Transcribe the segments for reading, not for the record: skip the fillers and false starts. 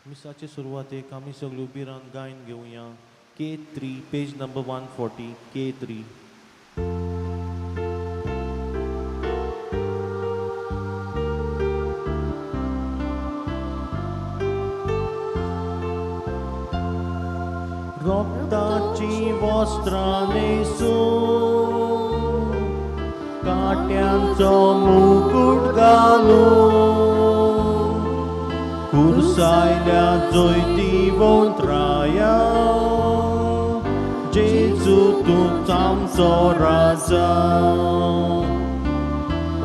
मिसाचे सुरवातेक आमी सगळीं उबी रावन गायन घेवया. K3 page number 140 K3. रोक्ताची वस्त्रां न्हेसून काट्यांचो मुकुट घालून खुर्सायल्या जैती वोंत्राया जेजू तूंच आमचो राजा.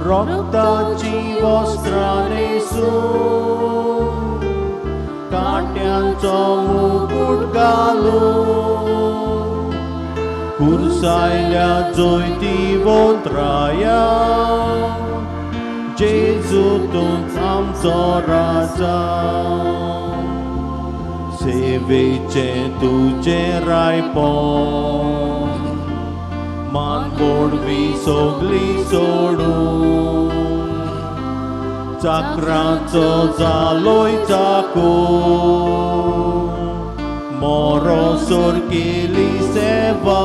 रोक्ताची वस्त्रां न्हेसून काट्यांचो मुकुट घालून खुर्सायल्या जैती वोंत्राया जेजू तूंच आमचो राजा. सेवेचें तुजें रायपण मानमोडवी सगळी सोडून चाकरांचो जालोय चाकून मोरोसोर केली सेवा.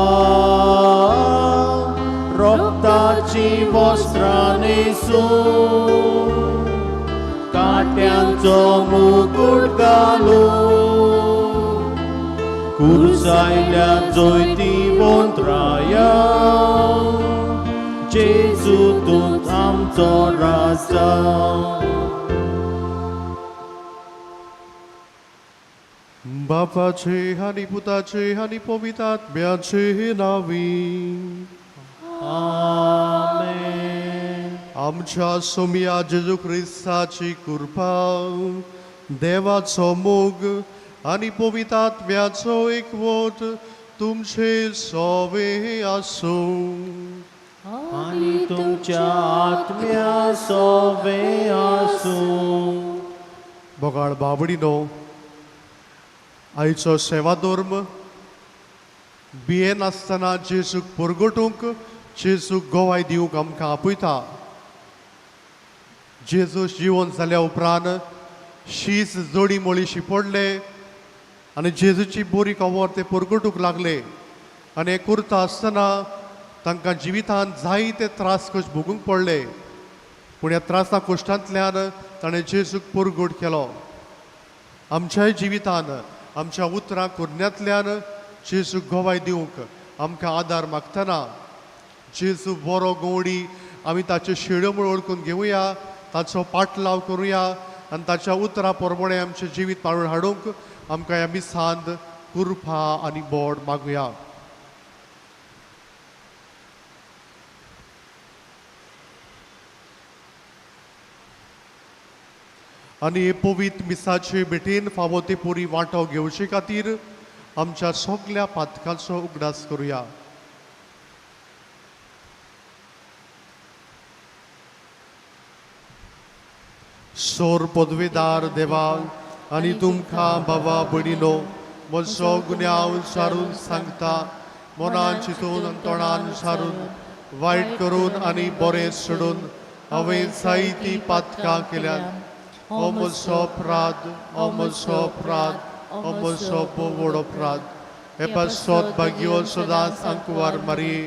रोक्ताची वस्त्रां न्हेसून काट्यांचो मुकुट घालून खुर्सायल्या जैती वोंत्राया जेजू तूंच आमचो राजा. बापाचे आनी पुताचे आनी पवित्र आत्म्याचे नावी. आमेन. आमच्या सोम्या जेजू ख्रिस्ताची कृपा देवाचो मोग आनी पवित्र आत्म्याचो एकवट तुमचे सोवे आसूं. आनी तुमच्या आत्म्या सोवे आसूं. बोगाळ बाबडीनो, आयचो सेवा धर्म बियेन आसतना जेजूक परगटूंक जेजूक गोवाय दिवंक आमकां आपयता. जेजू जिवन जाल्या उपरांत शीस जोडी मोळीशी पडले आनी जेजूची बोरी कवर ते परगटूंक लागले. आनी हें करता आसतना तांकां जिवितांत जायते त्रास कशे भोगूंक पडले, पूण ह्या त्रासा कश्टांतल्यान ताणें जेजूक परगट केलो. आमच्याय जिवितांत आमच्या उतरां कुरण्यांतल्यान जेजूक गोवाय दिवंक आमकां आदार मागतना जेजू बरो गवडी आमी ताच्यो शेड्यो म्हूण ओळखून घेवया, ताचो पाटलाव करुया आनी ताच्या उतरां प्रमाणे आमचें जिवीत मारून हाडूंक आमकां ह्या मिसांत कृपा आनी बोड मागुया. आनी हे पवित्र मिसाचे भेटेन फावो ते पुरी वांटो घेवचे खातीर आमच्या सगळ्या पातकांचो उगडास करुया. सोर पदवेदार देवा आनी तुमकां बाबा भयणीनो, म्हजो गुन्यांव सारून सांगता, मनान चिंतून आनी तोंडान सारून वायट करून आनी बरें सोडून हांवें जायतीं पातकां केल्यात. हो म्हजो अपराध, हो म्हजो अपराध, हो म्हजो व्हड अपराध. हे पासत भाग्यो सदांच आंकवार मारये,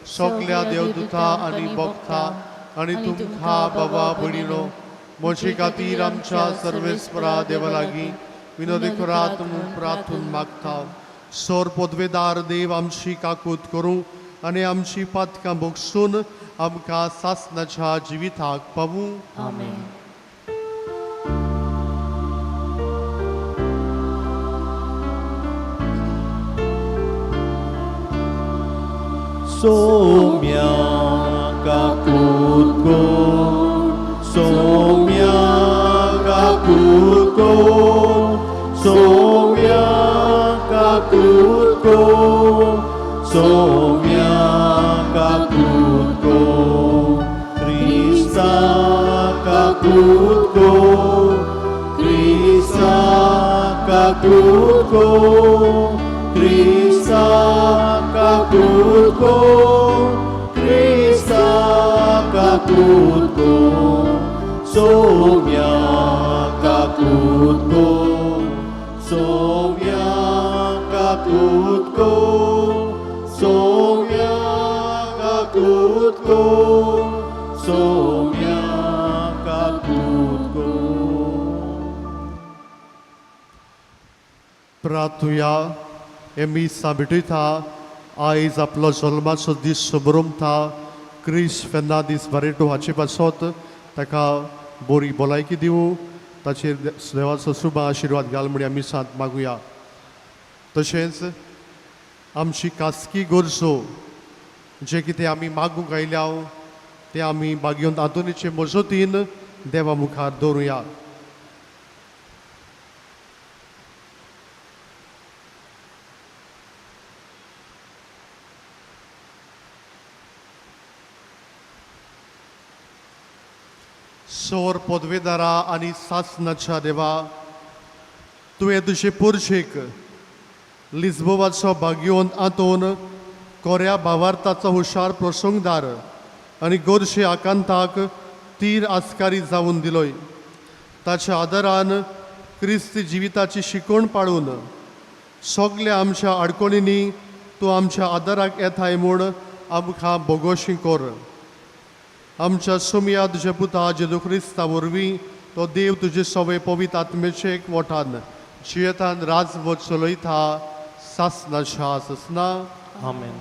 सगळ्या देवदूतां आनी भक्तां आनी तुमकां बाबा भयणीनो म्हजे खातीर आमच्या सर्वेस्परा देवा लागीं विनोदी करात म्हूण प्रार्थून मागता. सोर पदवेदार देव आमची काकूत करूं आनी आमची पातकां भोगसून आमकां सासणाच्या जिविताक पावूं. आमेन. सोम्या काकूत गो, सोम्या काकूत गो, सोम्या काकूत गो, सोम्या काकूत गो. क्रिस्ता काकूत गो, क्रिस्ता काकूत गो, क्रिस्ता काकूत गो, क्रिस्ता काकूत गो. सोम्या काकूत गो, kutko, somyaka kutko, somyaka kutko. प्रार्थुया एमी साबिटिता आयज आपलो जल्माचो दीस शुभरुमता क्रिस फेर्नांदीस बारेटो हाचे पासत ताका बरी भलायकी दिवं ताचेर देवाचो शुभ आशिर्वाद घाल म्हूण आमी सांत मागुया. तशेंच आमची खासगी गरजो जे कितें आमी मागूंक आयल्या ते आमी मागीवन आदोनीचे मजतीन देवा मुखार दवरुया. सोर पदवेदारा आनी सासनाच्या देवा तुवें तुजे पुरशेक लिस्बोवाचो भाग्योन आतोन कोऱ्या भावार्थाचो हुशार प्रसंगदार आनी गोरशे आकांताक तीर आस्कारी जावन दिलोय. ताच्या आदारान क्रिस्ती जिविताची शिकवण पाळून सगल्या आमच्या आडकोणींनी तूं आमच्या आदाराक येताय म्हूण आमकां बोगोशी कर. आमच्या सुमया तुजे पुता जेजू क्रिस्ता वरवीं तो देव तुजे सवे पवित्र आत्मेचे एकवटान जियेतान राजवट चलयता सासनाच्या आसना. आमेन.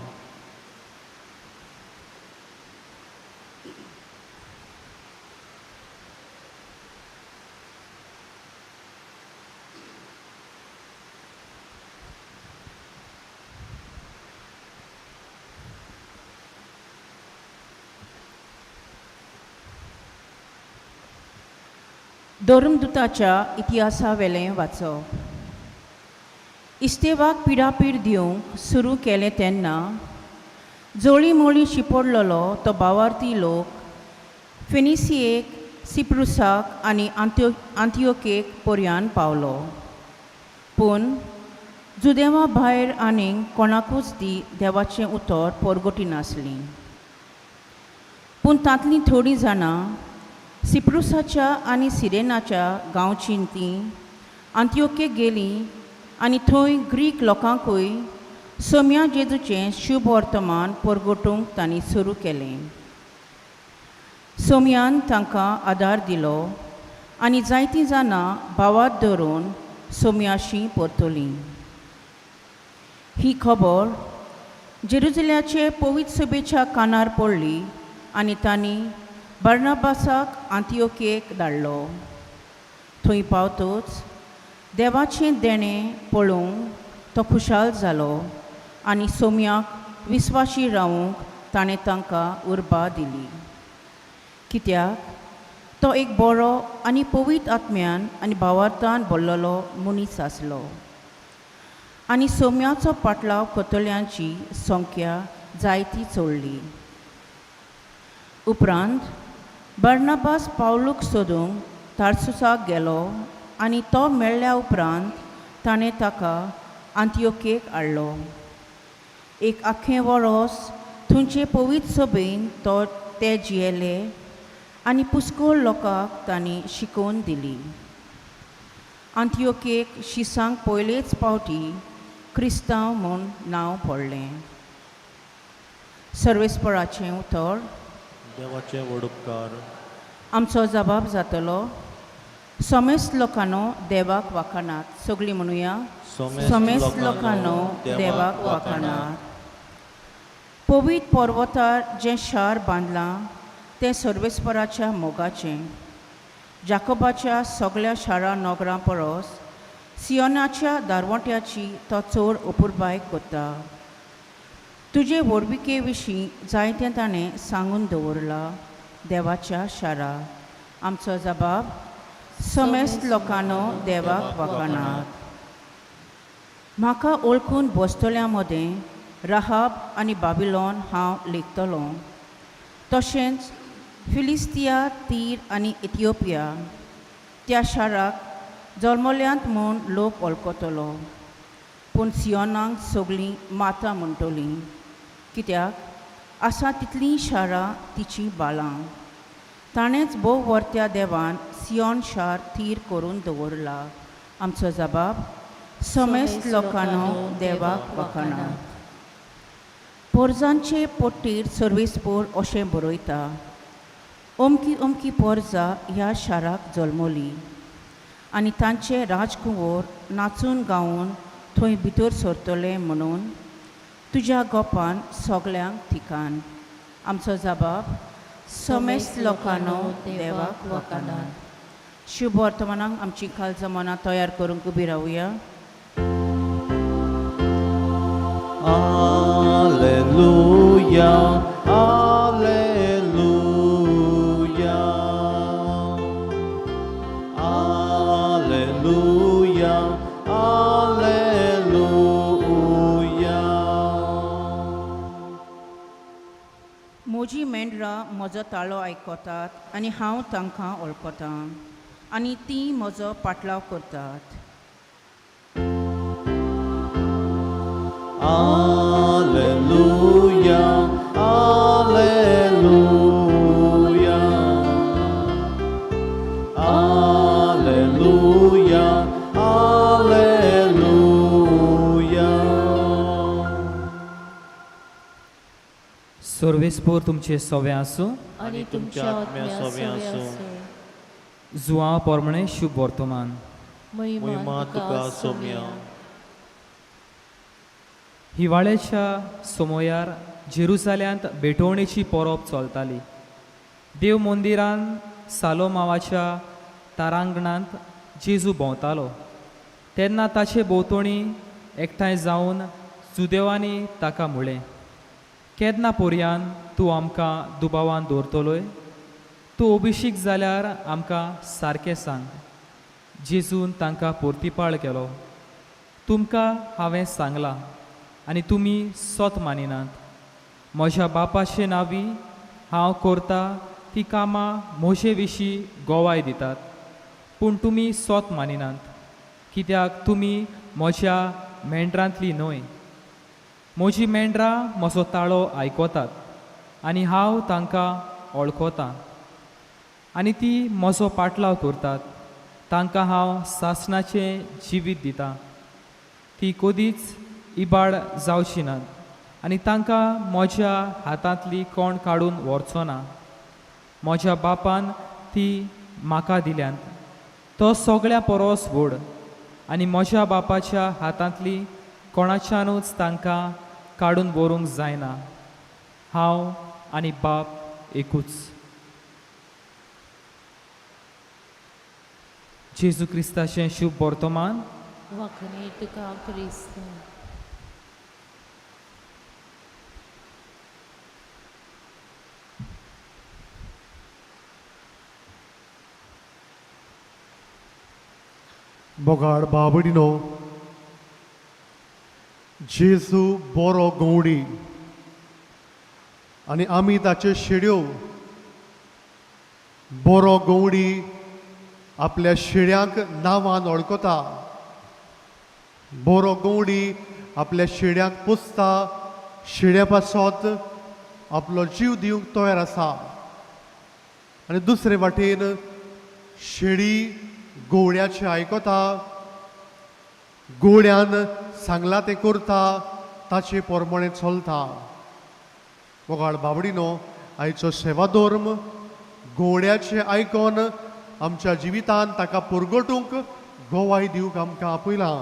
धर्मदुताच्या इतिहासा वेलें वाचप. इस्तेवाक पिडापीड दिवंक सुरू केलें तेन्ना जोळी मोळी शिपडलेलो तो भावार्थी लोक फिनिसियेक, सिप्रुसाक आनी आंतियोकेक पर्यान पावलो. पूण जुदेवा भायर आनीक कोणाकूच ती देवाचें उतर परगटी नासलीं. पूण तांतलीं थोडीं जाणां सिप्रुसाच्या आनी सिरेनाच्या गांवचीं तीं आंतियोकेक गेलीं आनी थंय ग्रीक लोकांकूय सोम्या जेजूचें शुभ वर्तमान परगटूंक तांणी सुरू केलें. सोम्यान तांकां आदार दिलो आनी जायतीं जाणां भावात धरून सोम्याशी परतलीं. ही खबर जेरुजल्याचे पवित्र सभेच्या कानार पडली आनी तांणी बार्नाबासाक आंतियोकेक धाडलो. थंय पावतच देवाचें देणें पळोवंक तो खुशाल जालो आनी सोम्याक विस्वाशी रावूंक ताणें तांकां उर्बा दिली. कित्याक तो एक बरो आनी पवित्र आत्म्यान आनी भावार्थान भरलेलो मनीस आसलो आनी सोम्याचो पाटलाव करतल्यांची संख्या जायती चडली. उपरांत बार्नाबास पावलूक सोदूंक तार्सुसाक गेलो आनी तो मेळ्ळ्या उपरांत ताणें ताका आंतियोकेक हाडलो. एक आख्खें वर्स थंयचे पवित्र सभेन ते जियेले आनी पुस्कोळ लोकांक तांणी शिकोवन दिली. आंतियोकेक शिसांक पयलेच फावटी क्रिस्तांव म्हूण नांव पडलें. सर्वेस्पराचें उतर. देवाचे वडुपकार. आमचो जबाब जातलो. समेस्त लोकांनो देवाक वाखाणात. सगळीं म्हणुया. समेस्त लोकांनो देवाक वाखाणात. पवित्र पर्वतार जें शार बांदलां तें सर्वेस्पराच्या मोगाचें. जाकोबाच्या सगळ्या शारा नगरां परस सियोनाच्या दारवट्याची तो चड अपुरबाय करता. तुजे वडविके विशीं जायतें ताणें सांगून दवरलां. देवाच्या शारा. आमचो जबाब. समेस्त लोकांनो देवाक वाखाणात. म्हाका ओळखून बसतल्या मदें राहाब आनी बाबिलोन हांव लेखतलों. तशेंच फिलिस्तिया, तीर आनी इथिओपिया त्या शाराक जल्मल्यांत म्हूण लोक वळखतलो. पूण सियोनाक सगळीं माता म्हणटलीं. कित्याक आसा तितलीं शारां तिचीं बाळां. ताणेंच भोव वर्त्या देवान सियोन शार थीर करून दवरला. आमचो जबाब. समेस्त लोकांनो देवाक वखणां. पोरजांचे पोट्टीर सर्वेस्पोर अशें बरयता. अमकी अमकी पोरजां ह्या शाराक जल्मली आनी तांचे राजकुंवर नाचून गावून थंय भितर सरतले म्हणून तुज्या गोपान सगल्यांक ठिकाण. आमचो जबाब समेस्त लोकांनो देवाक वखणां. शुभ वर्तमानाक आमची काळजां मनां तयार करूंक उबी रावया. Alleluia, Alleluia, Alleluia, Alleluia. म्हजी मेंढरां म्हजो ताळो आयकतात आनी हांव तांकां वळखतां आनी तीं म्हजो पाटलाव करतात. Alleluia, Alleluia, Alleluia, Alleluia. सर्वेस्पोर तुमचे सोवे आसूं. आनी तुमच्या आत्म्या सोवे आसूं. जुआं पोरमणे शुभ वर्तमान. महिमा तुका सोम्या. हिवाळ्याच्या सोमोयार जेरुसाल्यांत भेटवणेची परब चलताली. देव मंदिरांत सालो मावाच्या तारांगणांत जेजू भोंवतालो तेन्ना ताचे भोंवतणी एकठांय जावन सुदेवांनी ताका म्हळें, केन्ना पर्यान तूं आमकां दुबावान दवरतलोय? तूं अभिशीक जाल्यार आमकां सारकें सांग. जेजून तांकां परतीपाळ केलो, तुमकां हांवें सांगलां आनी तुमी सोत मानिनात. म्हज्या बापाचे नांवी हांव करता ती कामां म्हजे विशीं गोवाय दितात, पूण तुमी सोत मानिनात, कित्याक तुमी म्हज्या मेंढरांतली न्हय. म्हजी मेंढरां म्हजो ताळो आयकतात आनी हांव तांकां वळखतां आनी ती म्हजो पाटलाव करतात. तांकां हांव सासणाचें जिवीत दितां. ती कदीच इबाड जावची नात आनी तांकां म्हज्या हातांतली कोण काडून व्हरचो ना. म्हज्या बापान ती म्हाका दिल्यांत. तो सगळ्या परस व्हड आनी म्हज्या बापाच्या हातांतली कोणाच्यानूच तांकां काडून व्हरूंक जायना. हांव आनी बाप एकूच. जेजू क्रिस्ताचें शुभ वर्तमान. वखणी तुका क्रिस्त. बोगाड बाबडीनो, जेजू बरो गवडी आनी आमी ताच्यो शेड्यो. बरो गवडी आपल्या शेड्यांक नांवान वळखता. बरो गवडी आपल्या शेड्यांक पुसता, शेड्या पासत आपलो जीव दिवंक तयार आसा. आनी दुसरे वाटेन शेडी गवड्याचें आयकता, गवड्यान सांगलां तें करता, ताचे पोरमणें चलता. मोगाळ बाबडीनो, आयचो सेवा धर्म गवड्याचें आयकोन आमच्या जिवितांत ताका परगटूंक गोवाय दिवंक आमकां आपयलां.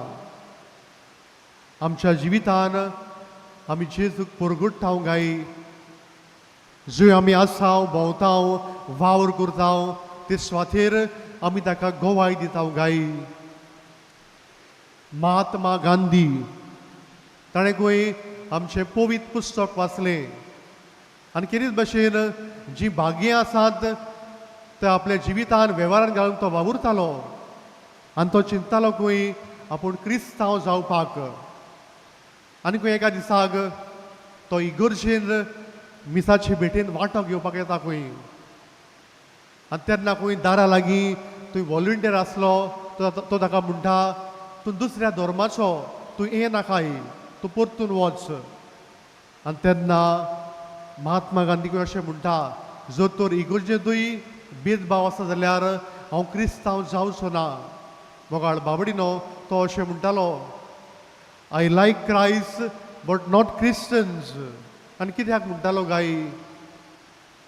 आमच्या जिवितांत आमी जेजूक परगट्टाव गाय. जंय आमी आसाव, भोंवताव, वावर करताव, ते सुवातेर आमी ताका गोवाय दिताव गाय. महात्मा गांधी ताणें खंय आमचें पवित्र पुस्तक वाचलें आनी कितेंच भशेन जीं भाग्यां आसात ते आपल्या जिवितान वेव्हारान घालून तो वावुरतालो आनी तो चिंततालो खंय आपूण क्रिस्तांव जावपाक. आनी खंय एका दिसाक तो इगर्जेन मिसाचे भेटेन वांटो घेवपाक येता खंय. आनी तेन्ना खंय दारा लागीं थंय वॉलंटियर आसलो. तो ताका म्हणटा, तूं दुसऱ्या धर्माचो, तूं हें नाकाय, तूं परतून वच. आनी तेन्ना महात्मा गांधी खंय अशें म्हणटा, जर तर इगर्जेंतूय भेदभाव आसा जाल्यार हांव क्रिस्तांव जावचो ना. मोगाळ बाबडीनो तो अशें म्हणटालो, I like Christ but not Christians. आनी कित्याक म्हणटालो गाय?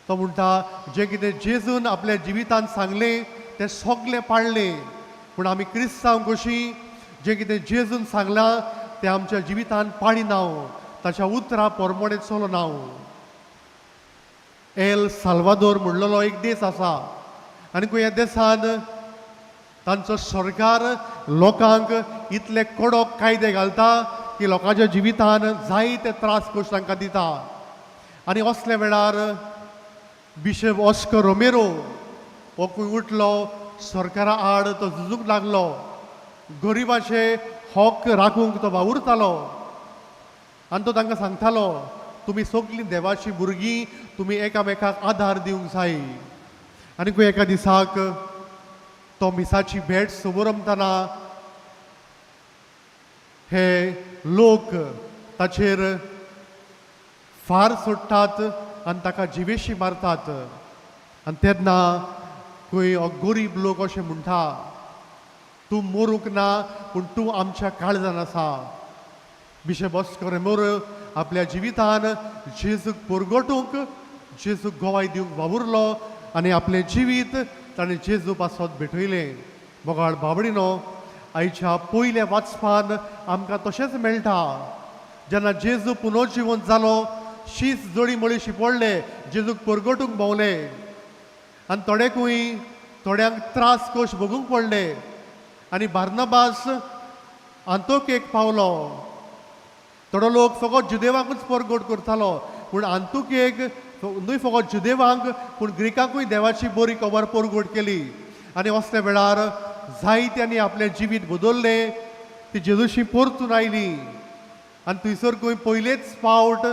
तो म्हणटा जें कितें जेजून आपल्या जिवितांत सांगलें तें सगलें पाळलें. पूण आमी क्रिस्तांव कशीं जें कितें जेजून सांगलां तें आमच्या जिवितांत पाळिनाव, ताच्या उतरां पोरमोणें चलोनाव. एल साल्वादोर म्हणलेलो एक देश आसा आनी ह्या देशांत तांचो सरकार लोकांक इतले कडक कायदे घालता की लोकांच्या जिवितांत जायते त्रास कश्ट तांकां दिता. आनी असल्या वेळार बिशप ऑस्कर रोमेरो हो खंय उठलो, सरकारा आड तो झुजूंक लागलो, गरिबाचे हक राखूंक तो वावुरतालो. आनी तो तांकां सांगतालो, तुमी सगलीं देवाची भुरगीं, तुमी एकामेकाक आदार दिवंक जाय. आनी खंय एका दिसाक तो मिसाची भेट समोर रमतना हे लोक ताचेर फार सोडटात आनी ताका जिवेशी मारतात. आनी तेन्ना खंय हो गरीब लोक अशें म्हणटा, तूं मरूंक ना पूण तूं आमच्या काळजान आसा. बिशप ऑस्कर रोमेरो आपल्या जिवितान जेजूक परगटूंक, जेजूक गोवाय दिवंक वावुरलो आनी आपलें जिवीत ताणें जेजू पासत भेटयलें. मोगाळ बाबडीनो, आयच्या पयल्या वाचपान आमकां तशेंच मेळटा. जेन्ना जेजू पुनर्जिवंत जालो, शीस जोडी मळीशी पडले, जेजूक परगटूंक भोंवले आनी थोड्यांक त्रास कश भोगूंक पडले. आनी बार्नबास आंतोकेक पावलो. थोडो लोक फकत जुदेवांकूच परगट करतालो, पूण आंतोकेक न्हय फकत जुदेवांक पूण ग्रिकांकूय देवाची बरी खबर परगट केली. आनी असल्या वेळार जायत्यांनी आपलें जिवीत बदल्लें. ती जेजूशी परतून आयली आनी थंयसर खंय पयलेच फावट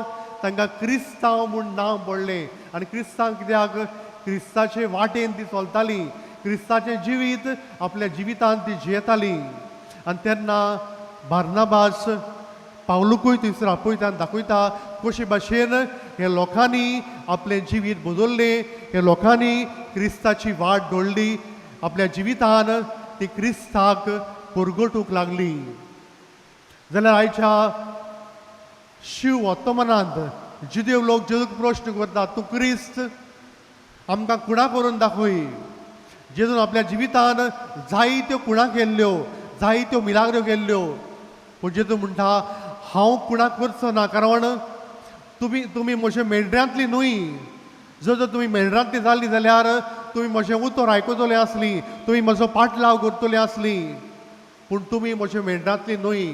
तांकां क्रिस्तांव म्हूण नांव पडलें. आनी क्रिस्तांव कित्याक? क्रिस्ताचे वाटेन ती चलताली, क्रिस्ताचें जिवीत आपल्या जिवितांत ती जियेताली. आनी तेन्ना बार्नबास पावलूकूय थंयसर आपयता दाखयता कशे भाशेन हे लोकांनी आपलें जिवीत बदल्लें, हे लोकांनी क्रिस्ताची वाट धोडली, आपल्या जिवितान ती क्रिस्ताक परगटूंक लागली. जाल्यार आयच्या शिव वर्तमानांत जुदेव लोक जेजूक प्रश्न करतात, तूं क्रिस्त? आमकां कुणा करून दाखय. जेजून आपल्या जिवितान जायत्यो कुणा केल्ल्यो, जायत्यो मिलाग्र्यो केल्ल्यो. पूण जेजू म्हणटा, हांव कुणाक करचो ना, कारण तुमी म्हज्या मेंढऱ्यांतली न्हय. जर तुमी मेंढरांतली जाल्ली जाल्यार तुमी म्हजें उतर आयकतले आसली, तुमी म्हजो पाटलाव करतली आसली. पूण तुमी म्हज्या मेंढरांतली न्हय.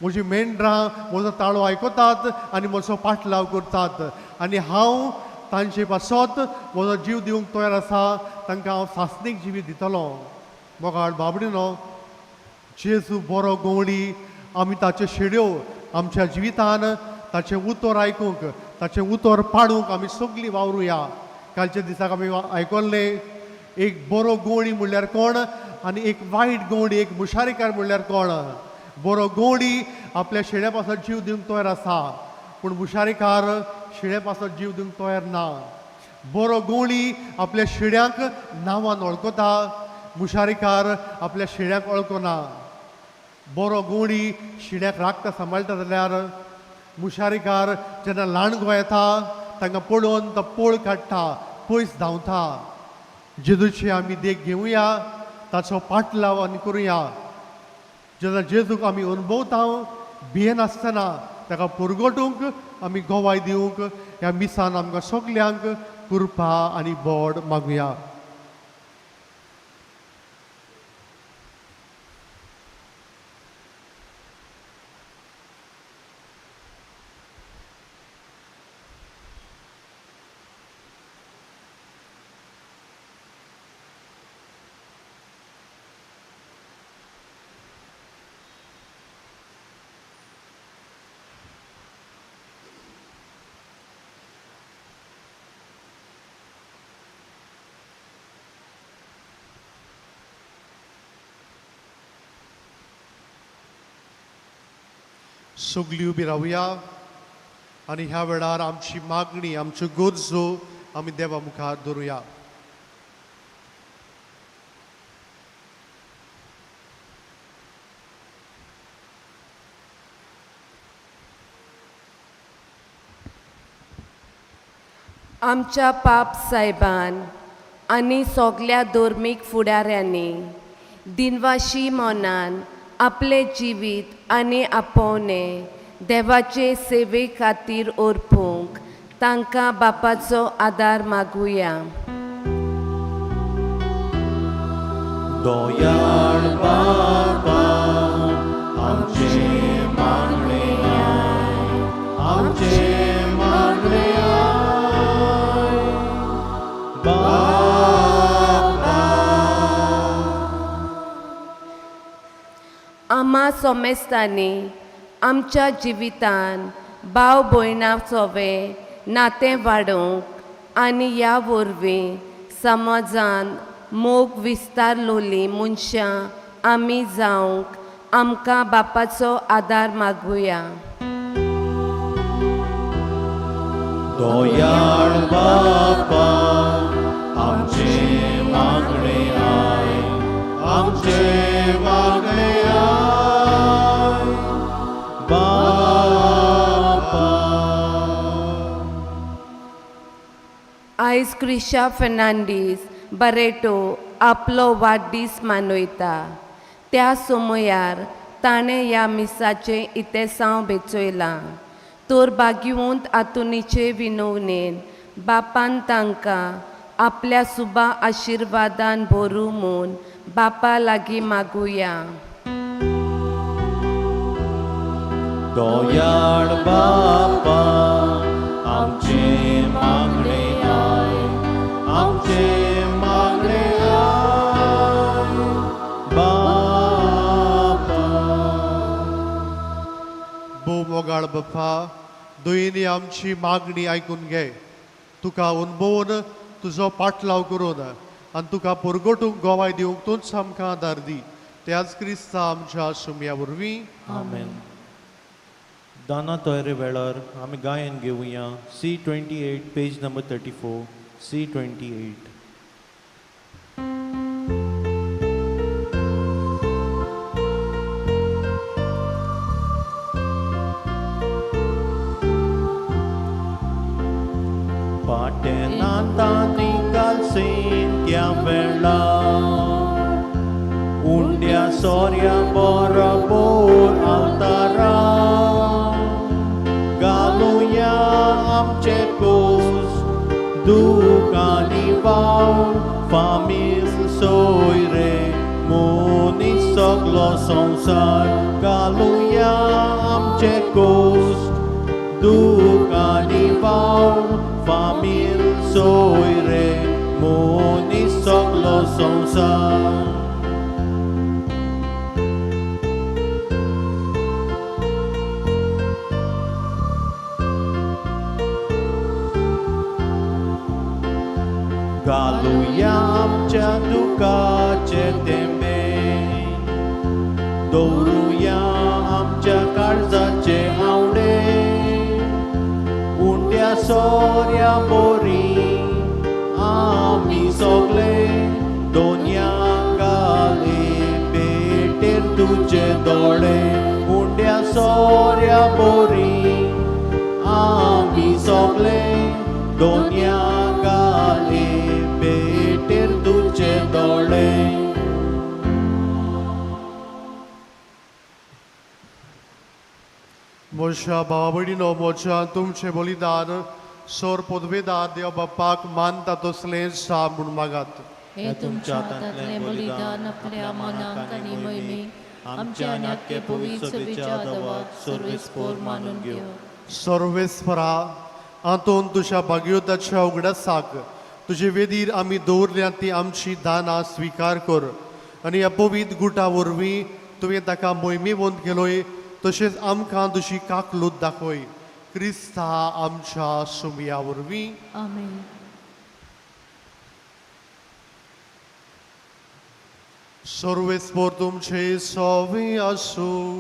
म्हजी मेंढरां म्हजो ताळो आयकतात आनी म्हजो पाटलाव करतात. आनी हांव तांचे पासत म्हजो जीव दिवंक तयार आसा. तांकां हांव सासणीक जिवीत दितलो. मोगाळ बाबडीनो, जेजू बरो गवळी, आमी ताच्यो शेड्यो आमच्या जिवितान ताचें उतर आयकूंक, ताचें उतर पाडूंक आमी सगळीं वावरुया. कालच्या दिसाक आमी आयकल्लें, एक बरो गवळी म्हणल्यार कोण आनी एक वायट गवळी, एक मुशारीकार म्हणल्यार कोण. बरो गवळी आपल्या शेड्या पासत जीव दिवंक तयार आसा, पूण मुशारीकार शेड्या पासत जीव दिवंक तयार ना. बरो गवळी आपल्या शेड्यांक नांवान वळखता, मुशारीकार आपल्या शेड्यांक वळखना. बरो गवळी शिड्याक राखता सांबाळटा जाल्यार मुशारीकार जेन्ना लांडगो येता तांकां पळोवन तो पोळ काडटा, पयस धांवता. जेजूची आमी देख घेवया, ताचो पाटलाव आनी करुया. जेन्ना जेजूक आमी अनुभवता, भियेनासतना ताका परगटूंक आमी गोवाय दिवंक ह्या मिसान आमकां सगल्यांक कृपा आनी बोड मागुया. सगळीं उबी रावया आनी ह्या वेळार आमची मागणी, आमच्यो गरजो आमी देवा मुखार दवरुया. आमच्या पाप साहेबान आनी सगल्या धर्मीक फुडाऱ्यांनी दिनवाशी मनान आपले जिवीत आनी आपोवणे देवाचे सेवे खातीर ओरपूंक तांकां बापाचो आदार मागुया. दोयाळ बाबा आमचे मागणे आय, आमचे मागणे आय. बाबा आम्हा सोमेस्तांनी आमच्या जिवितान भाव भयणां सोवे नातें वाडोवंक आनी ह्या वरवीं समाजान मोग विस्तारलोली मनशां आमी जावंक आमकां बापाचो आदार मागुया. दोयाळ बाबा आमचे मागणे आय, आमचे मागणे आय. बाबा आयज क्रिशा फेर्नांडीस बरेटो आपलो वाडदीस मनयता. त्या समयार ताणें ह्या मिसाचें इतेसांव बेचयलां. तर भाग्यवंत आतुनीचे विनवणेन बापान तांकां आपल्या सुबा आशिर्वादान भरूं म्हूण बापा लागीं मागुया. दोयाळ बाबा आमचे मागणे आय, आमचे मागणे आय. बाबा मोगाळ बाप्पा दोयींनी आमची मागणी आयकून घे. तुका अनुभवून तुजो पाटलाव करून आनी तुका परगटूंक गोवाय दिवंक तूंच आमकां आदार दी. त्याच क्रिस्ता आमच्या सुमया वरवीं. आमेन. दाना तोयरे वेळार आमी गायन घेवया. C28 page number 34. C28. पाटेनांतांनी कालसेन त्या वेळा उंड्या सोऱ्या बरोबर अवतारा घालुया आमचे कोस दुकानी वाव फामील सोयरे मोनी सगलो संसार घालुया आमचे कोस दुकानी वाव फामील सोयरे मोनी सगलो संसार. घालुया आमच्या दुखाचे तेंबे दवरुया आमच्या काळजाचे आवडे उंड्या सोऱ्या बोरी आमी सोगले दोनया घाले पेटेर तुझे दोळे उंड्या सोऱ्या बोरी आमी सोगले दोनया घाले पेटेर तुझे दोळे. म्हज्या भावभयणीनो म्हज्या तुमचें बलिदान सोर पदवेदार देव बापाक मानता तसलें सा म्हूण मागात. हे तुमच्या हातांतले बलिदान आपल्या मनाक आनी मोहिमेक आमच्या आनी आख्खे पवित्र सभेच्या आदाराक सर्वेस्पोर मानून घेव. सर्वेस्परा हातून तुज्या भाग्योताच्या उगडासाक तुजे वेदीर आमी दवरल्या ती आमची दानां स्विकार कर आनी ह्या पवित्र गुटा वरवीं तुवें ताका मोहिमेवंत केलोय तशेंच आमकां तुजी काकलूत दाखय. क्रिस्ता आमच्या सुमया वरवीं. आमेन. सर्वेस्पोर तुमचे सोवे आसूं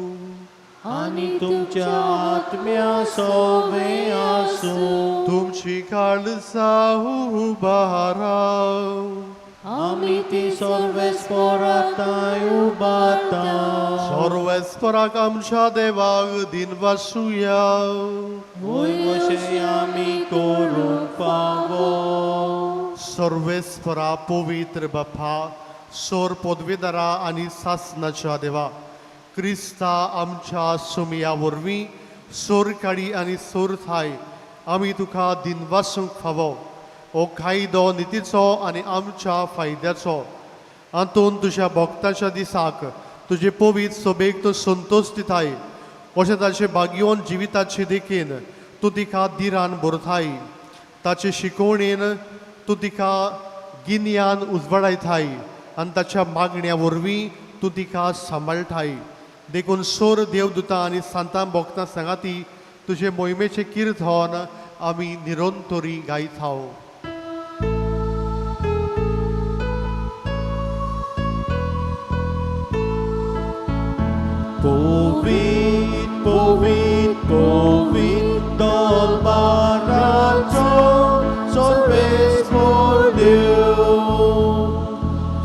आनी तुमच्या आत्म्या सोवे आसूं. तुमची काळजां उबाराव आमी ती सर्वेस्पराताय उबाता सर्वेस्पराक आमच्या देवाक दिनवासुया वयवशें आमी करूंक फावो सर्वेस्परा पवित्र बापा सोर पदवीदारा आनी सासनाच्या देवा क्रिस्ता आमच्या सुमिया वरवीं सोर काडी आनी सोर थाय आमी तुका दिनवासूंक फावो हो कायदो नितीचो आनी आमच्या फायद्याचो हातूंत तुज्या भक्ताच्या दिसाक तुजे पवित्र सोबेक तूं संतोश दिताय अशें ताचे भाग्योन जिविताचे देखीन तूं तिका दिरान भरताय ताचे शिकवणेन तूं तिका गिन्यान उजवाडायताय आनी ताच्या मागण्या वरवीं तूं तिका सांबाळटाय देखून सोर देवदूतां आनी सांतां भक्तां सांगाती तुजे मोहिमेचें किर्तन आमी निरंतरी गायताव Povit, povit, povit, dolbaracho, सर्वेस्पर देव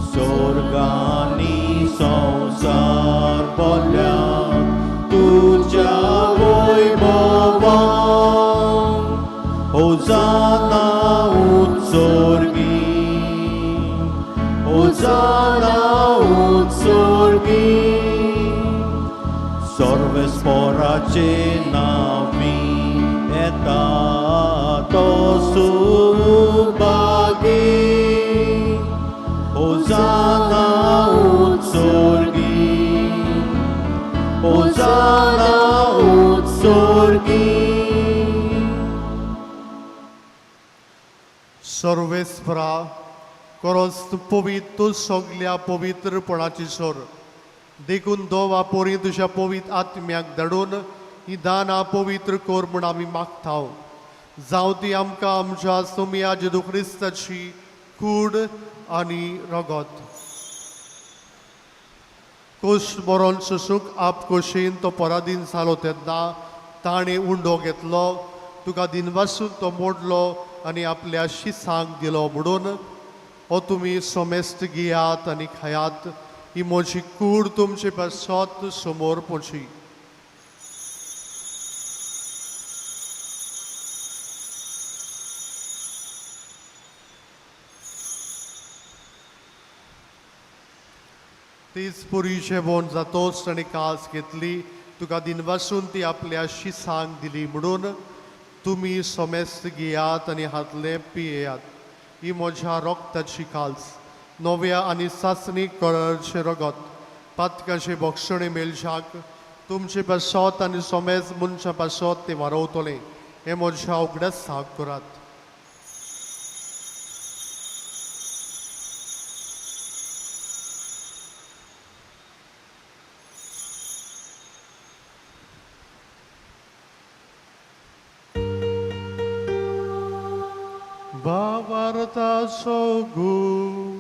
स्वर्गानी संसार पडल्या तुझ्या वैभवान होजाना उत्सर्गी होजाना उत्सर्गी सर्वेस्पराचे नावी येता तो सुभागी होजाना उत्सर्गी होजाना उत्सर्गी सर्वेस्परा खरोच तूं पवित्र तूं सगल्या पवित्रपणाची सोर देखून दोवा पोरी तुज्या पवित्र आत्म्याक धाडून ही दानां पवित्र कोर म्हूण आमी मागताव जावं ती आमकां आमच्या सोमिया जेजू क्रिस्ताची कूड आनी रगत कोश मरण सुसूक आप खोशेन तो पराधीन जालो तेन्ना ताणें उंडो घेतलो तुका दिनवासून तो मोडलो आनी आपल्या शिसांक दिलो म्हणून हो तुमी सोमेस्त घेयात आनी खायात ही म्हजी कूड तुमचे पासत समोर पोची तीच पुरी जेवण जातोच ताणें कास घेतली तुका दिनवासून ती आपल्या शिसांक दिली म्हणून तुमी सोमेस्त घेयात आनी हातले पियेयात ही म्हज्या रोगताची काल्स नव्या आनी सासणीक कळरचे रगत पातकाचे भक्षणे मेलशाक तुमचे पासत आनी सोमेज मनशा पासत ते वारवतले हे म्हज्या उगडासाक करात Bavarta sogu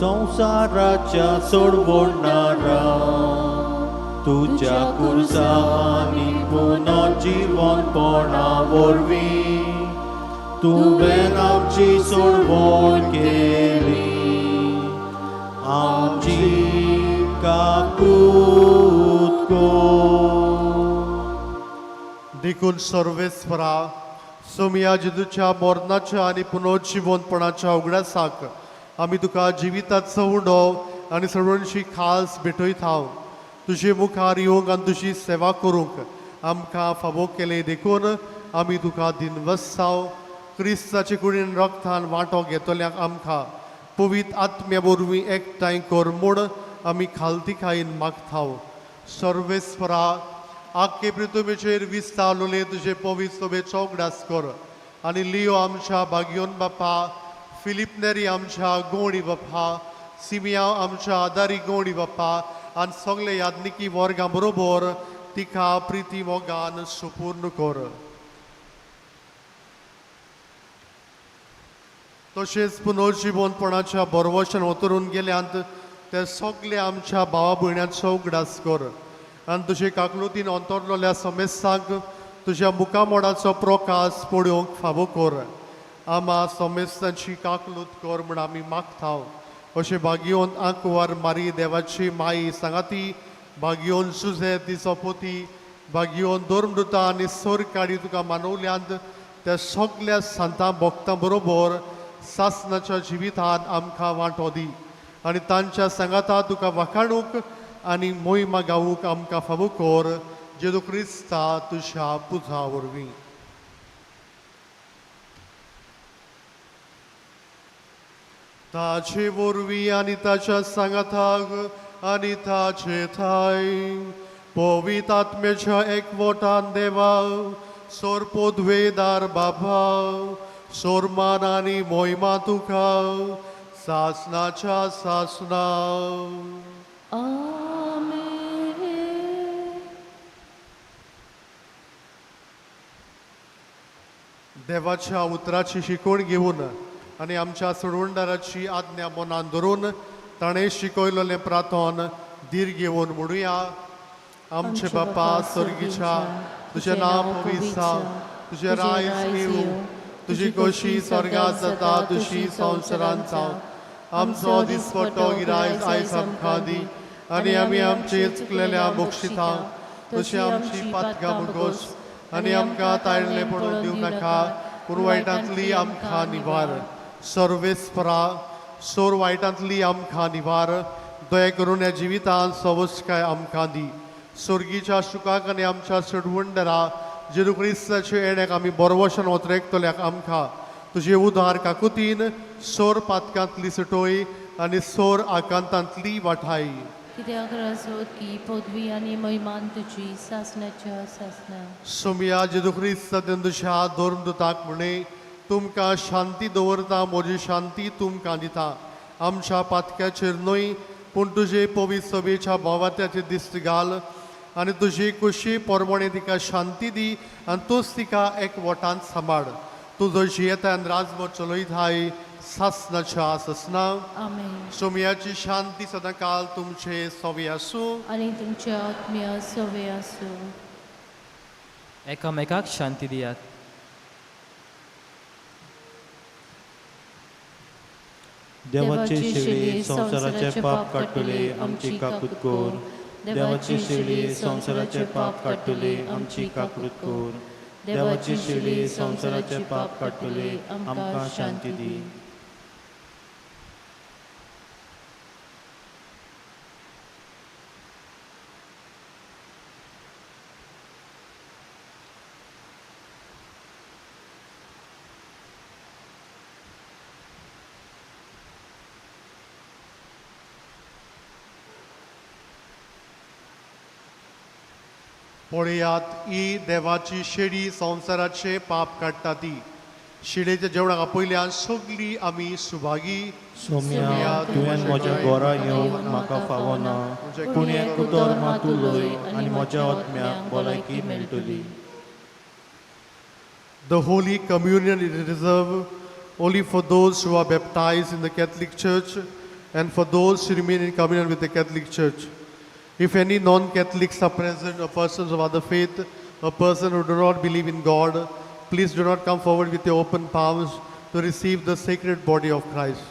संसाराच्या सोडवणारा तुझ्या कुर्सानी पुनर्जीवनपणा वरवीं तुवें आमची सोडवण केली आमची काकूत देखून सर्वेस्परा सोमिया जेजूच्या मरणाच्या आनी पुनर्जीवनपणाच्या उगडासाक आमी तुका जिविताचो उंडो आनी सर्वांची खास भेटयताव तुजे मुखार येवंक आनी तुजी सेवा करूंक आमकां फावो केले देखून आमी तुका दिनवसाव क्रिस्ताचे कुडीन रगतान वांटो घेतल्याक आमकां पवित्र आत्म्या वरवीं एकठांय कर म्हूण आमी खालतीकायेन मागताव सर्वेस्परा आख्खे पृथ्वीचेर विस्तारलोले तुजे पवित्र सोबेचो उगडास कर आनी लियो आमच्या भाग्योन बापा फिलिप नेरी आमच्या गोवणी बापा सिमिया आमच्या आदारी गोवणी बापा आनी सगळे यादनिकी वर्गां बरोबर तिका प्रिती मोगान सुपूर्ण कर तशेंच पुनर्जीवनपणाच्या बरवशान उतरून गेल्यांत ते सगळे आमच्या भावा भयण्याचो उगडास कर आनी तुजे काकलुतीन अंतरलोल्या समेस्तांक तुझ्या मुखामोडाचो प्रकाश पळोवंक फावो कर. आमा सोमेस्तांची काकलूत कर म्हण आमी मागताव. अशें भाग्योन आंकवार मारी देवाची माई सांगाती, भाग्योन सुजे तिचो पोती, भाग्योन दोर्मदुता आनी सोर काडी तुका मानवल्यांत त्या सगळ्या सांतां भक्तां बरोबर सासणाच्या जिवितांत आमकां वांटो दी आनी तांच्या सांगाता तुका वाखाणूक आनी मोहिमा गावूंक आमकां फावो कर. जेजू क्रिस्ता तुज्या पुजा वरवीं. ताचे वरवीं आनी ताच्या सांगाताक आनी ताचे थाय पवित्र आत्म्याच्या एकवटान देवा सोर पोदवेदार बाबा सोरमान आनी मोहिमा तुका सासणाच्या सासना. आमेन. देवाच्या उतराची शिकवण घेवन आनी आमच्या सोडवणदाराची आज्ञा मनान धरून ताणें शिकयलेलें प्रार्थन धीर घेवन म्हणुया. आमचे बापा स्वर्गीच्या तुजें नांव पवित्र जावं, तुजें रायज येवं, तुजी कशी स्वर्गांत जाता तशी संवसारांत जावं. आमचो दिसपट्टो गिरायज आयज आमकां दी आनी आमी आमचे चुकलेल्या बक्षिता तशी आमची पातकां मुगोस आनी आमकां ताळले पडून दिवं नाका, पूण वायटांतली आमकां निवार. सर्वेस्परा सोर वायटांतली आमकां निवार. दया करून ह्या जिवितांत सवस्काय आमकां दी. स्वर्गीच्या सुखाक आनी आमच्या सडवंडरा जेजू क्रिस्ताचे येण्याक आमी बरोवशान वतरेकतल्याक आमकां तुजे उदार काकुतीन सोर पातकांतली सटोय आनी सोर आकांतांतली वाठाय. कित्याक रासोत की पदवी आनी महिमान तुजी सासणाच्या सासना. सोम्या जेजू क्रिस्तान तुज्या दोर्मदुताक म्हणे, तुमकां शांती दवरता, म्हजी शांती तुमकां दिता. आमच्या पातक्याचेर न्हय पूण तुजे पवित्र सभेच्या भावात्याचेर दिश्ट घाल आनी तुजी खुशी परमणे तिका शांती दी आनी तूंच तिका एकवटान सांबाळ. तुजो जियेतान राजभर चलयताय सासणाच्या सासना. आमेन. सोम्याची शांती सदां काल तुमचे सवे आसूं आनी तुमच्या आत्म्या सवे आसूं. एकामेकाक शांती दियात. देवाचे शिळे संसाराचे पाप काडटले आमची काकूत कोर. देवाचे शिळे संसाराचे पाप काडटले आमची काकूत कोर. देवाचे शिळे संसाराचे पाप काडटले आमकां शांती दी. पळयात ही देवाची शेळी संसाराचे पाप काडटा ती. शिळेच्या जेवणाक आपयल्यान सगळी आमी सुभागी. सोम्या तुवें म्हज्या घरा येवंक म्हाका फावो ना, पूण एक उतर मातू लय आनी म्हज्या आत्म्याक भलायकी मेळटली. The Holy Communion is reserved only for those who are baptized in the Catholic Church and for those who remain in communion with the Catholic Church. If any non-Catholics are present, or persons of other faith, or person who do not believe in God, please do not come forward with your open palms to receive the sacred body of Christ.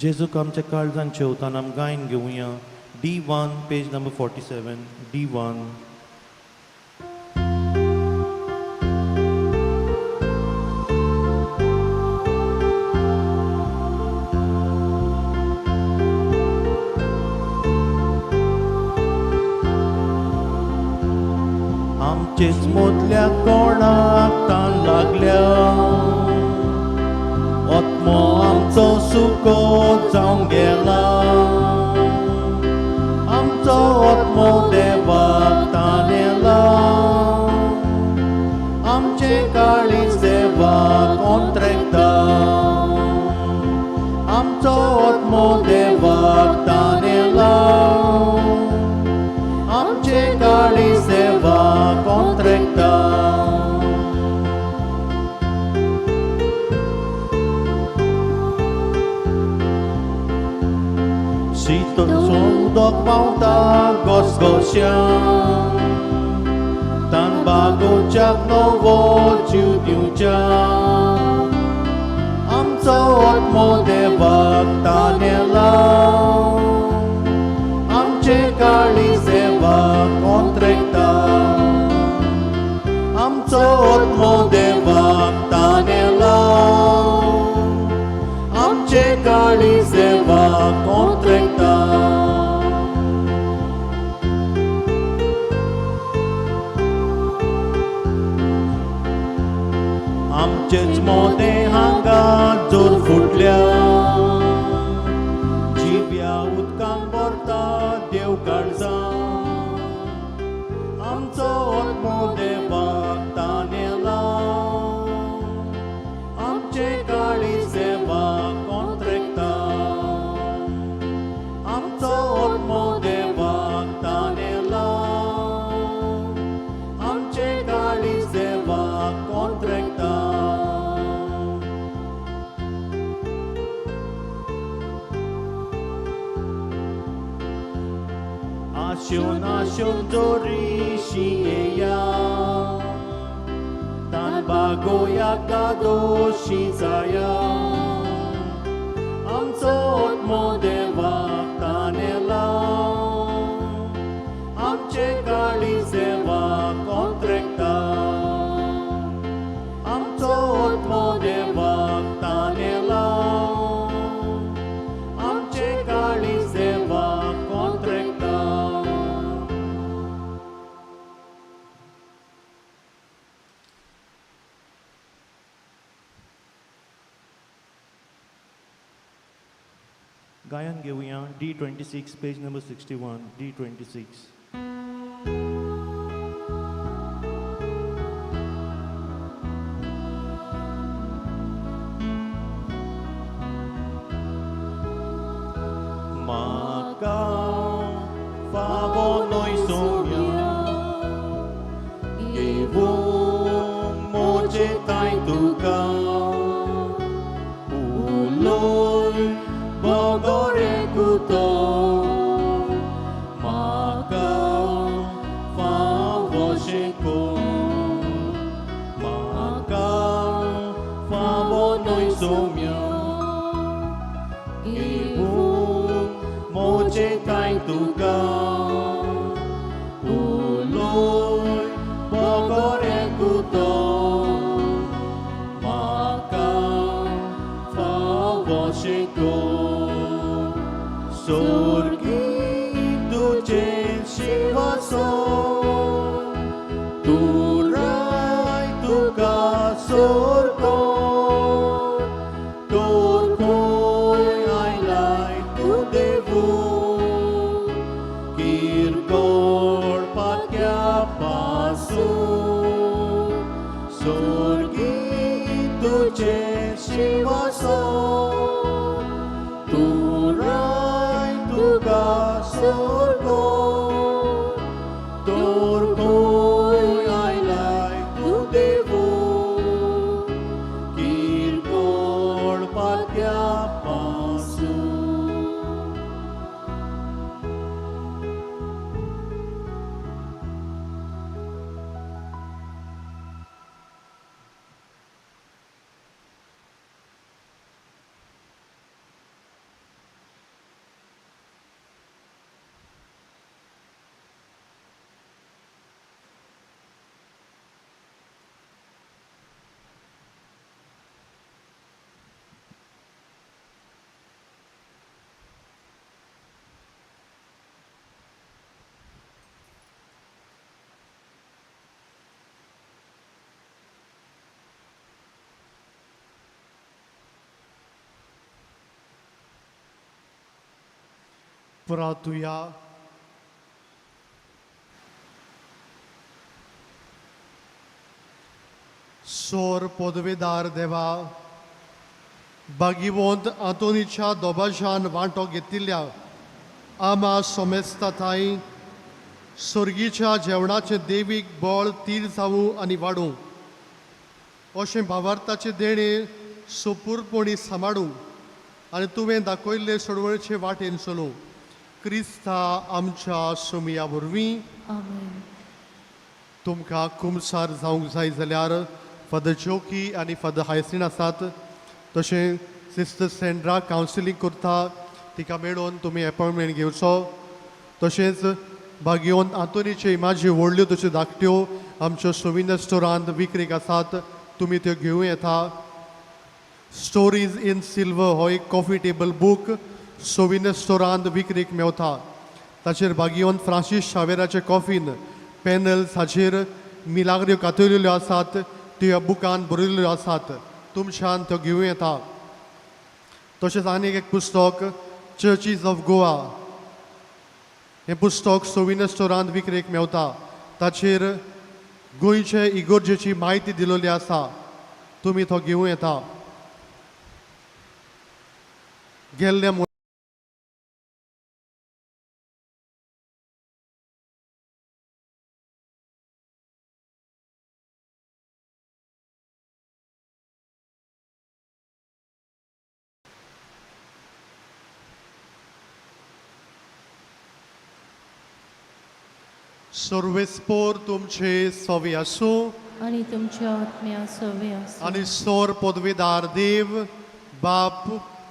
जेजूक आमच्या काळजान जेवताना आमी गायन घेवया. D1 page number 47. D1. आमचेच मोदल्या कोणाक ताण लागल्या, आत्मो आमचो सुको जावं गेला. आमचो आत्मो देवाक ताणेला, उदक पावता घसघश्यान तान बागोवच्याक नवो जीव दिवच्याक आमचो आत्मो देवाक ताणे लाव आमचे काळी सेवाक कोंत्रेकता आमचो आत्मो देवाक ताणे लाव आमचे काळी सेवाक कोंत्रेकता आमचेच मोदे हांगा जोर फुटल्या जिव्या उदकान भरता देव काळजा आमचो आत्मो देवाक ताणे लाव आमचे काळी सेवाक कोंत्रेकता आमचो आत्मो देवाक ताणे लाव आमचे काळी सेवाक कोंत्रेकता आशोन आशोन जोरीशी येया तान बागोया कादोशी जाया आमचो आत्मो देवाक ताणे लाव आमचे काळी सेवाक कोंत्रेकता आमचो आत्मो देवाक ताणे लाव आमचे काळी सेवाक कोंत्रेकता गायन घेऊया D26 पेज नंबर 61 D26 म्हाका फावो नोय सोम्या घेवून मोजेताय तुका उलोय बगोरे कुतो म्हाका फावो शेको म्हाका फावो नोय सोम्या मोजेताय तुका उलोय बगोरे कुतो म्हाका फावो शेको सोर्गी तुजे शिवासो तुराय तुका सोर्को तोरकोय आयलाय तू देवू किरकोळ पाक्या पासू सोर्गी तुजे शिवासो तुराय तुका सोर्को तोरकोय आयलाय तू देवू किरकोळ पाक्या पासू प्रार्थुया सोर पदवेदार देवा भागिवंत आंतोनीच्या दोबाशान वांटो घेतिल्ल्या आमा सोमेस्ताताई सर्गीच्या जेवणाचे देवीक बळ तीर जावूं आनी वाडूं अशें भावार्थाचे देणे सोपूरपणी सांबाळूं आनी तुवें दाखयल्ले सोडवणेचे वाटेन चलूं क्रिस्ता आमच्या सोमिया वरवीं आमेन. तुमकां कुमसार जावंक जाय जाल्यार फादर जोकी आनी फादर हायसीन आसात, तशें सिस्टर सेंड्रा कावन्सिलींग करता, तिका मेळोवन तुमी अपॉयंटमेंट घेवचो. तशेंच भाग्यवंत आंतोनीचे इमाजी व्हडल्यो तश्यो धाकट्यो आमच्या सोविंद स्टोरांत विक्रेक आसात, तुमी त्यो घेवं येता. स्टोरीज इन सिल्वर हो एक कॉफी टेबल बूक सोविंद स्टोरांत विक्रेक मेवता. ताचेर भाग्यवंत फ्रांसीस शावेराचे कॉफीन पॅनल्स हाचेर मिलाग्र्यो कातरिल्ल्यो आसात, त्यो ह्या बुकान बरयल्ल्यो आसात, तुमच्यान त्यो घेवं येता. तशेंच आनीक एक पुस्तक चर्चीज ऑफ गोवा, हें पुस्तक सोविंद स्टोरांत विक्रेक मेवता. ताचेर गोंयचे इगोर्जेची म्हायती दिलेली आसा, तुमी तो घेवं येता. गेल्ल्या सर्वेस्पोर तुमचे सवे आसूं आणि तुमच्या आत्म्या सवे आसूं. आनी सोर पदवेदार देव, बाप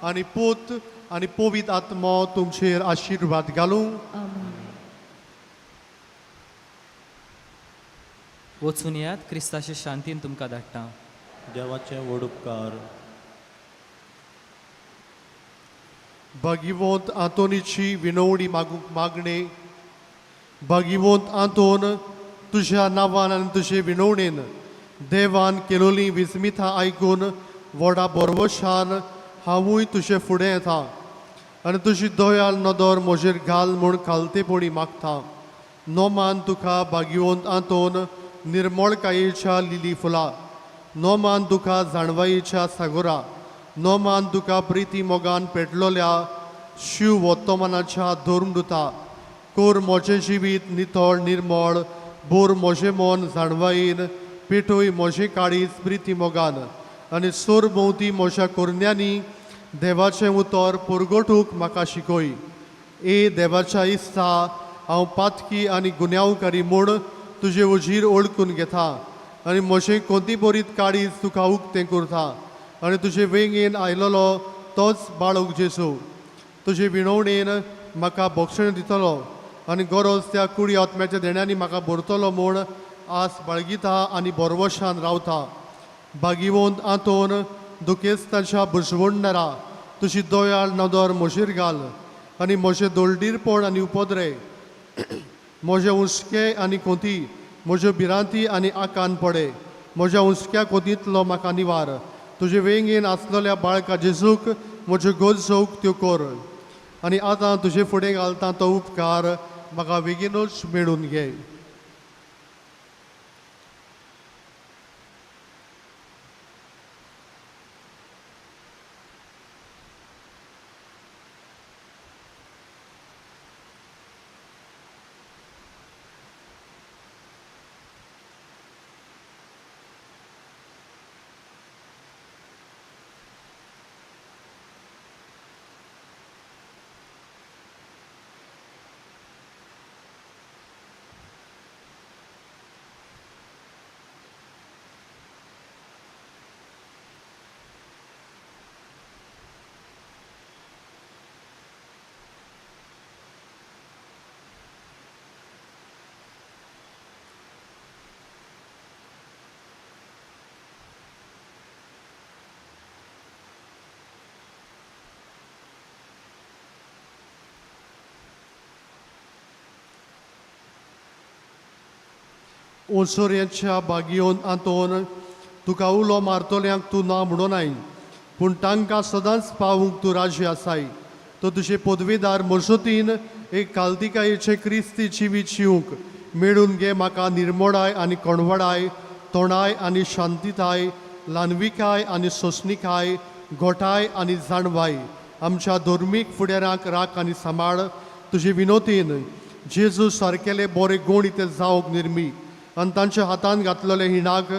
आनी पूत आनी पवित्र आत्मो तुमचेर आशिर्वाद घालूं. आमेन. वचून यात, क्रिस्ताचे शांतीन तुमकां धाडटा. देवाचे व्हड उपकार. भागिवंत आंतोनीची विनवणी मागूंक मागणे. भागिवंत आंतोन, तुज्या नांवान आनी तुजे विनवणेन देवान केलोली विस्मितां आयकून व्हडा बरवशान हांवूय तुजे फुडें येता आनी तुजी दयाल नदर म्हजेर घाल म्हूण खालतेपणी मागता. नोमान तुका भागिवंत आंतोन निर्मळकायेच्या लिली फुलां, नोमान तुका जाणवायेच्या सागोरा, नोमान तुका प्रिती मोगान पेटलोल्या शिव वर्तमानाच्या धर्मदुता. कोर म्हजें जिवीत नितळ निर्मळ, बोर म्हजें मन जाणवायेन, पेटोय म्हजें काळीज प्रिती मोगान आनी सोर भोंवती म्हज्या कोरण्यांनी देवाचें उतर पुरगोटूंक म्हाका शिकय. ए देवाच्या इस्ता, हांव पातकी आनी गुन्यांवकारी म्हूण तुजे उजीर ओळखून घेता आनी म्हजें कोंती बरीत काळीज तुका उक्तें करता आनी तुजे वेंगेन आयलोलो तोच बाळूक जेजू. तुजे विणवणेन म्हाका भक्षण दितलो आनी गरज त्या कुडी आत्म्याच्या देण्यांनी म्हाका भरतलो म्हूण आस बाळगिता आनी बरवशान रावता. भागिवंत आंतोन दुखेस्तांच्या बुजवणदारा, तुजी दयाळ नदर म्हजेर घाल आनी म्हजें दोलडीरपण आनी उपद्रे, म्हजे उस्के आनी कोंती, म्हज्यो भिरांती आनी आकान पडे. म्हज्या उस्क्या कोंतींतलो म्हाका निवार. तुजे वेंगेन आसलेल्या बाळका जेजूक म्हज्यो गरजोक त्यो कर आनी आतां तुजे फुडें घालता तो उपकार म्हाका बेगीनूच मेळून घे. ओसोऱ्याच्या बागयोन आंतोन तुका उलो मारतल्यांक तूं ना म्हणोनाय, पूण तांकां सदांच पावूंक तूं राजी आसाय. तो तुजे पदवेदार मजतीन एक काल्तिकायेचे क्रिस्ती जिवीत जिवंक मेळून घे म्हाका निर्मळाय आनी कणवडाय, तोणाय आनी शांतीताय, ल्हानविकाय आनी सोंसणिकाय, गोठाय आनी जाणवाय आमच्या धर्मीक फुडाराक राख आनी सांबाळ. तुजे विनोतीन जेजू सारकेले बरे गूण इते जावंक निर्मी आनी तांच्या हातान घातलेले हिणाक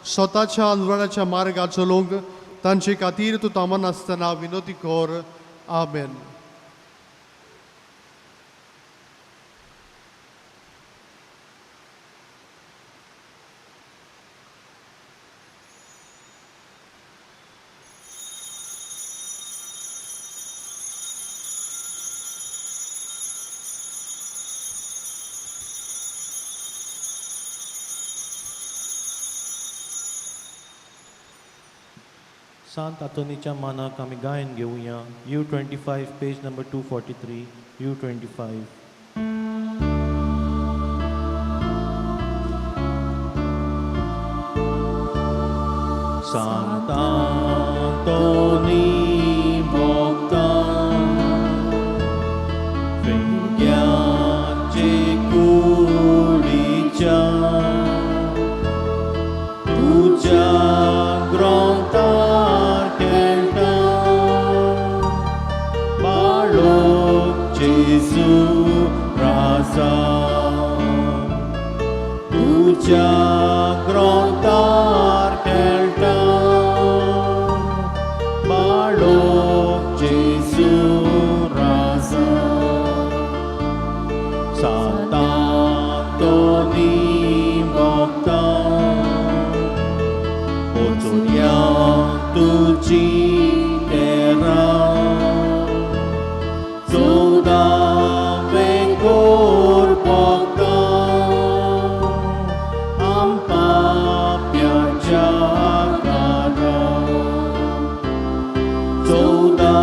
स्वताच्या अनुराच्या मार्गार चलोवंक तांचे खातीर तूं तामन आसतना विनोती कर. आमेन. सांत आतोनीच्या मानाक आमी गायन घेवया U25 page number 243 U25. Santa Antoni Bogda Węgiacie kulicia Tudzia grątar kelta Balok Jezu raza Tudzia grątar kelta Balok Jezu raza Santa Antoni Bogda Otoria tuci terra Zoda vekor Bogda Ampa piaggia gara Zoda